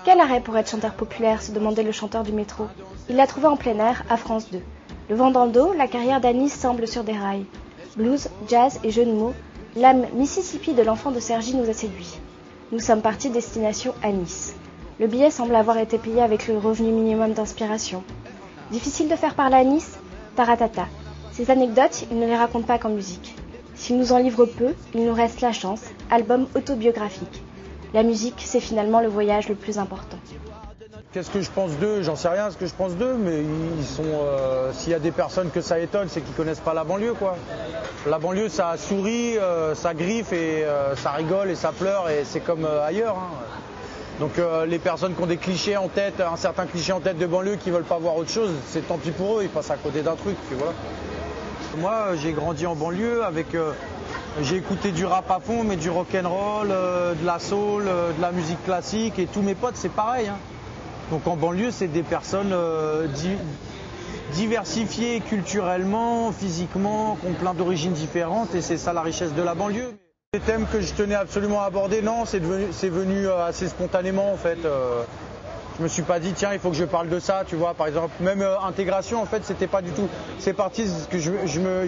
Quel arrêt pour être chanteur populaire, se demandait le chanteur du métro. Il l'a trouvé en plein air, à France 2. Le vent dans le dos, la carrière d'Anis semble sur des rails. Blues, jazz et jeux de mots, l'âme Mississippi de l'enfant de Sergi nous a séduits. Nous sommes partis destination à Nice. Le billet semble avoir été payé avec le revenu minimum d'inspiration. Difficile de faire parler à Nice ? Taratata. Ces anecdotes, il ne les raconte pas qu'en musique. S'il nous en livre peu, il nous reste La Chance, album autobiographique. La musique, c'est finalement le voyage le plus important. Qu'est-ce que je pense d'eux? J'en sais rien ce que je pense d'eux, mais ils sont. S'il y a des personnes que ça étonne, c'est qu'ils connaissent pas la banlieue, quoi. La banlieue, ça sourit, ça griffe et ça rigole et ça pleure et c'est comme ailleurs. Hein. Donc les personnes qui ont des clichés en tête, un certain cliché en tête de banlieue, qui veulent pas voir autre chose, c'est tant pis pour eux, ils passent à côté d'un truc, puis voilà. Moi, j'ai grandi en banlieue avec. J'ai écouté du rap à fond, mais du rock'n'roll, de la soul, de la musique classique, et tous mes potes, c'est pareil. Hein. Donc en banlieue, c'est des personnes diversifiées culturellement, physiquement, qui ont plein d'origines différentes, et c'est ça la richesse de la banlieue. Les thèmes que je tenais absolument à aborder, non, c'est venu assez spontanément en fait. Je me suis pas dit tiens il faut que je parle de ça, tu vois, par exemple même intégration en fait c'était pas du tout. C'est parti parce que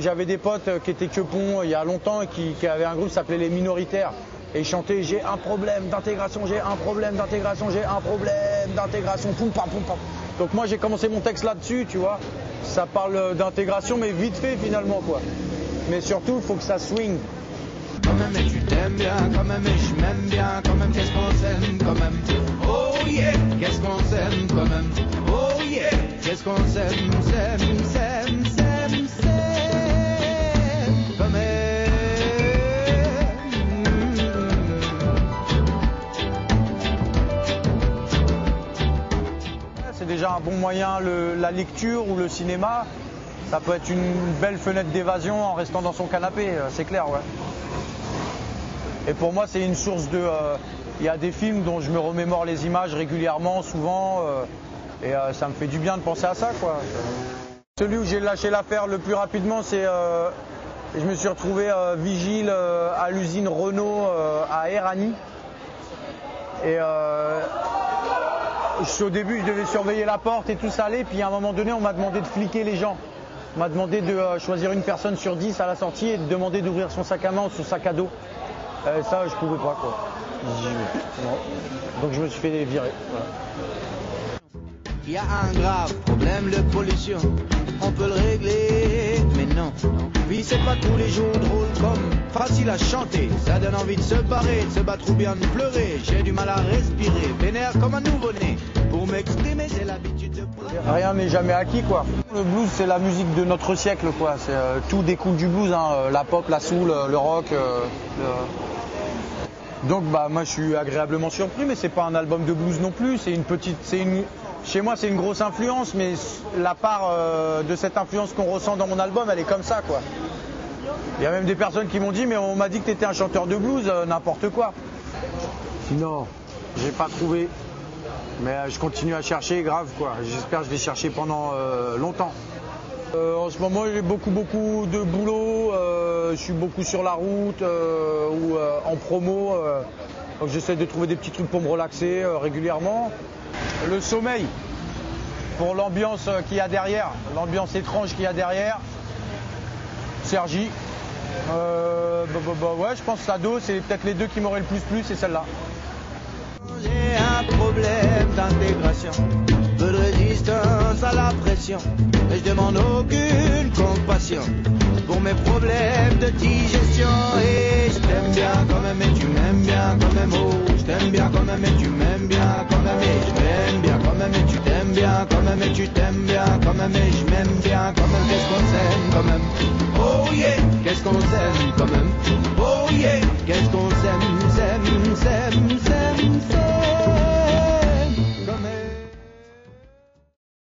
j'avais des potes qui étaient quepons il y a longtemps et qui avaient un groupe qui s'appelait Les Minoritaires et ils chantaient j'ai un problème d'intégration, j'ai un problème d'intégration, j'ai un problème d'intégration, poum pam poum pam. Donc moi j'ai commencé mon texte là-dessus, tu vois. Ça parle d'intégration mais vite fait finalement quoi. Mais surtout il faut que ça swing. Quand même et tu t'aimes bien, quand même et je m'aime bien, quand même qu'est-ce qu'on s'aime quand même. Oh yeah, qu'est-ce qu'on s'aime quand même. Oh yeah, qu'est-ce qu'on s'aime, s'aime quand même. C'est déjà un bon moyen, la lecture ou le cinéma. Ça peut être une belle fenêtre d'évasion en restant dans son canapé, c'est clair, ouais. Et pour moi, c'est une source de... Il y a des films dont je me remémore les images régulièrement, souvent, et ça me fait du bien de penser à ça, quoi. Celui où j'ai lâché l'affaire le plus rapidement, c'est... je me suis retrouvé vigile à l'usine Renault à Erani. Et au début, je devais surveiller la porte et tout ça allait, puis à un moment donné, on m'a demandé de fliquer les gens. On m'a demandé de choisir une personne sur 10 à la sortie et de demander d'ouvrir son sac à main ou son sac à dos. Ça, je pouvais pas, quoi. Donc je me suis fait virer. Voilà. Il y a un grave problème de pollution, on peut le régler, mais non. Puis c'est pas tous les jours drôle comme facile à chanter. Ça donne envie de se barrer, de se battre ou bien de pleurer. J'ai du mal à respirer, vénère comme un nouveau-né. Pour m'exprimer, j'ai l'habitude de... Rien n'est jamais acquis, quoi. Le blues, c'est la musique de notre siècle, quoi. Tout découle du blues, hein. La pop, la soul, le rock. Donc bah moi je suis agréablement surpris, mais c'est pas un album de blues non plus. Chez moi c'est une grosse influence, mais la part de cette influence qu'on ressent dans mon album, elle est comme ça, quoi. Il y a même des personnes qui m'ont dit mais on m'a dit que t'étais un chanteur de blues, n'importe quoi. Non, j'ai pas trouvé. Mais je continue à chercher, grave, quoi. J'espère que je vais chercher pendant longtemps. En ce moment, j'ai beaucoup de boulot. Je suis beaucoup sur la route ou en promo. Donc j'essaie de trouver des petits trucs pour me relaxer régulièrement. Le sommeil, pour l'ambiance qu'il y a derrière, l'ambiance étrange qu'il y a derrière. Sergi. Ouais, je pense que Sado, c'est peut-être les deux qui m'auraient le plus plu, c'est celle-là. J'ai un problème d'intégration, peu de résistance à la pression, et je demande aucune compassion pour mes problèmes de digestion. Et je t'aime bien quand même et tu m'aimes bien quand même. Oh, je t'aime bien quand même et tu m'aimes bien quand même. Et je m'aime bien quand même et tu t'aimes bien quand même. Et tu t'aimes bien quand même et je m'aime bien quand même. Qu'est-ce qu'on s'aime quand même. Oh yeah, qu'est-ce qu'on s'aime quand même.